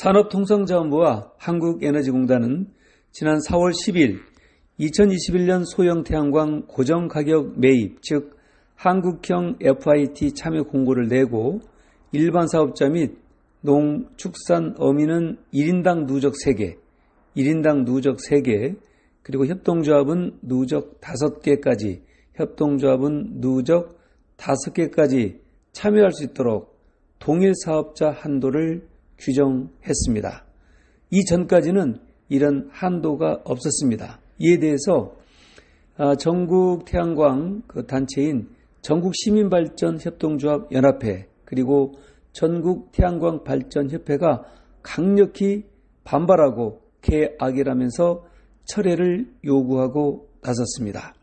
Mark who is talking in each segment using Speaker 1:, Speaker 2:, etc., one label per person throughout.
Speaker 1: 산업통상자원부와 한국에너지공단은 지난 4월 10일 2021년 소형 태양광 고정가격 매입, 즉 한국형 FIT 참여 공고를 내고 일반 사업자 및 농축산 어민은 1인당 누적 3개, 그리고 협동조합은 누적 5개까지, 협동조합은 누적 5개까지 참여할 수 있도록 동일 사업자 한도를 규정했습니다. 이전까지는 이런 한도가 없었습니다. 이에 대해서 전국 태양광 단체인 전국시민발전협동조합 연합회 그리고 전국 태양광 발전협회가 강력히 반발하고 개악이라면서 철회를 요구하고 나섰습니다.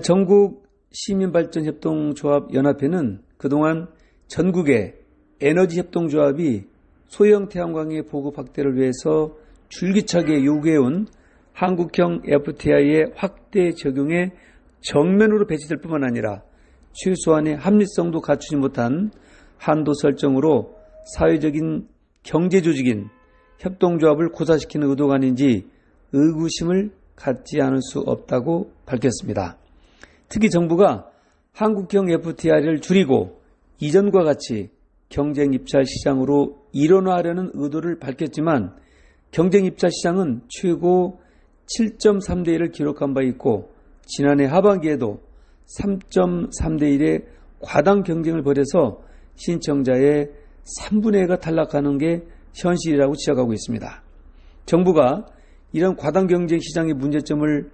Speaker 1: 전국 시민발전협동조합 연합회는 그동안 전국의 에너지협동조합이 소형 태양광의 보급 확대를 위해서 줄기차게 요구해온 한국형 FTI의 확대 적용에 정면으로 배치될 뿐만 아니라 최소한의 합리성도 갖추지 못한 한도 설정으로 사회적인 경제조직인 협동조합을 고사시키는 의도가 아닌지 의구심을 갖지 않을 수 없다고 밝혔습니다. 특히 정부가 한국형 FTI를 줄이고 이전과 같이 경쟁 입찰 시장으로 일원화하려는 의도를 밝혔지만 경쟁 입찰 시장은 최고 7.3대 1을 기록한 바 있고 지난해 하반기에도 3.3대 1의 과당 경쟁을 벌여서 신청자의 3분의 1가 탈락하는 게 현실이라고 지적하고 있습니다. 정부가 이런 과당 경쟁 시장의 문제점을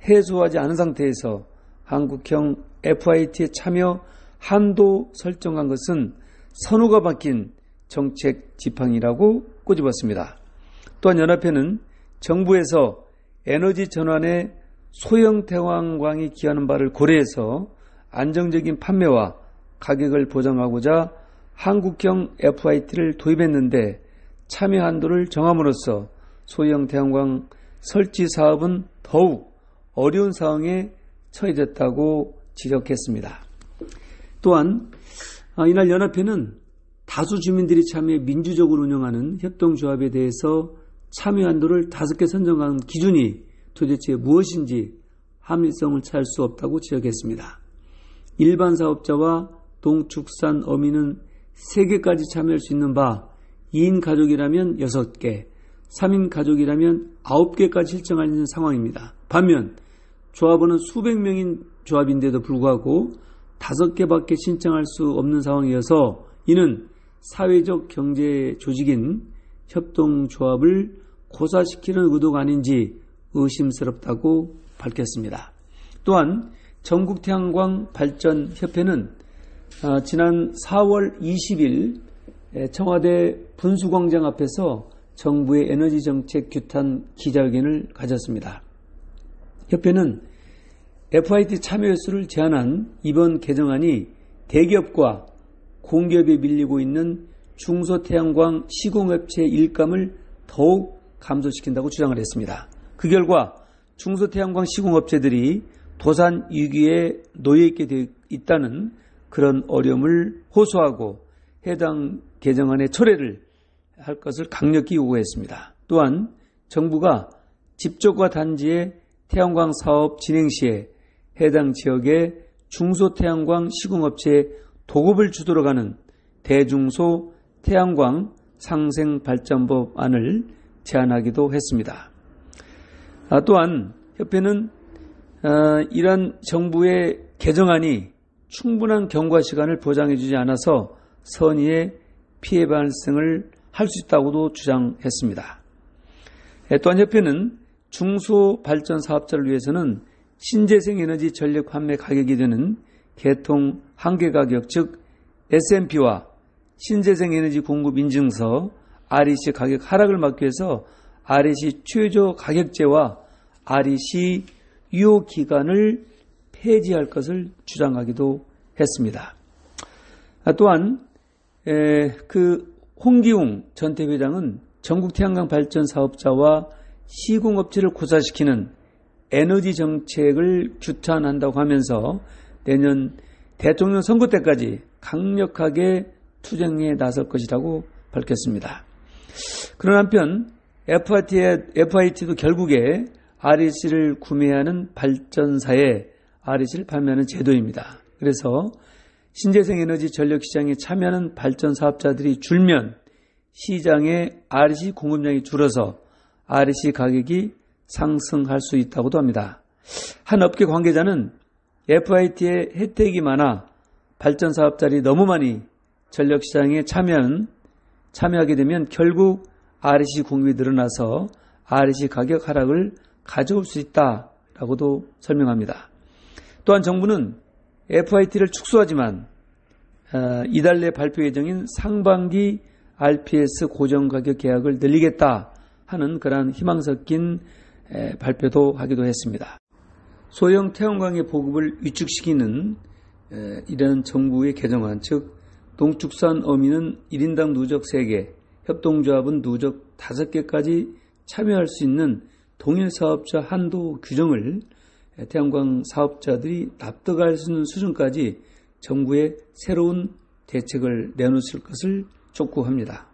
Speaker 1: 해소하지 않은 상태에서 한국형 FIT에 참여 한도 설정한 것은 선호가 바뀐 정책 지팡이라고 꼬집었습니다. 또한 연합회는 정부에서 에너지 전환에 소형 태양광이 기하는 바를 고려해서 안정적인 판매와 가격을 보장하고자 한국형 FIT를 도입했는데 참여 한도를 정함으로써 소형 태양광 설치 사업은 더욱 어려운 상황에 처해졌다고 지적했습니다. 또한 이날 연합회는 다수 주민들이 참여해 민주적으로 운영하는 협동조합에 대해서 참여 한도를 5개 선정한 기준이 도대체 무엇인지 합리성을 찾을 수 없다고 지적했습니다. 일반 사업자와 농축산 어민은 3개까지 참여할 수 있는 바 2인 가족이라면 6개, 3인 가족이라면 9개까지 신청할 수 있는 상황입니다. 반면 조합원은 수백 명인 조합인데도 불구하고 5개밖에 신청할 수 없는 상황이어서 이는 사회적 경제 조직인 협동조합을 고사시키는 의도가 아닌지 의심스럽다고 밝혔습니다. 또한 전국태양광 발전협회는 지난 4월 20일 청와대 분수광장 앞에서 정부의 에너지정책 규탄 기자회견을 가졌습니다. 협회는 FIT 참여 횟수를 제한한 이번 개정안이 대기업과 공기업에 밀리고 있는 중소태양광 시공업체 일감을 더욱 감소시킨다고 주장을 했습니다. 그 결과 중소태양광 시공업체들이 도산 위기에 놓여있게 되어 있다는 그런 어려움을 호소하고 해당 개정안의 철회를 할 것을 강력히 요구했습니다. 또한 정부가 집적과 단지의 태양광 사업 진행 시에 해당 지역의 중소태양광 시공업체에 도급을 주도록 하는 대중소 태양광 상생발전법안을 제안하기도 했습니다. 또한 협회는 이런 정부의 개정안이 충분한 경과 시간을 보장해주지 않아서 선의의 피해 발생을 할 수 있다고도 주장했습니다. 또한 협회는 중소발전 사업자를 위해서는 신재생 에너지 전력 판매 가격이 되는 개통 한계 가격 즉 S&P와 신재생 에너지 공급 인증서 REC 가격 하락을 막기 위해서 REC 최저 가격제와 REC 유효 기간을 폐지할 것을 주장하기도 했습니다. 또한 홍기웅 전 대회장은 전국 태양광 발전 사업자와 시공업체를 고사시키는 에너지 정책을 규탄한다고 하면서 내년 대통령 선거 때까지 강력하게 투쟁에 나설 것이라고 밝혔습니다. 그런 한편 FIT도 결국에 REC를 구매하는 발전사에 REC를 판매하는 제도입니다. 그래서 신재생 에너지 전력 시장에 참여하는 발전 사업자들이 줄면 시장에 REC 공급량이 줄어서 REC 가격이 상승할 수 있다고도 합니다. 한 업계 관계자는 FIT의 혜택이 많아 발전 사업자들이 너무 많이 전력 시장에 참여하게 되면 결국 REC 공급이 늘어나서 REC 가격 하락을 가져올 수 있다라고도 설명합니다. 또한 정부는 FIT를 축소하지만 이달 내 발표 예정인 상반기 RPS 고정가격 계약을 늘리겠다 하는 그러한 희망 섞인 발표도 하기도 했습니다. 소형 태양광의 보급을 위축시키는 이런 정부의 개정안, 즉 농축산 어민은 1인당 누적 3개, 협동조합은 누적 5개까지 참여할 수 있는 동일 사업자 한도 규정을 태양광 사업자들이 납득할 수 있는 수준까지 정부의 새로운 대책을 내놓을 것을 촉구합니다.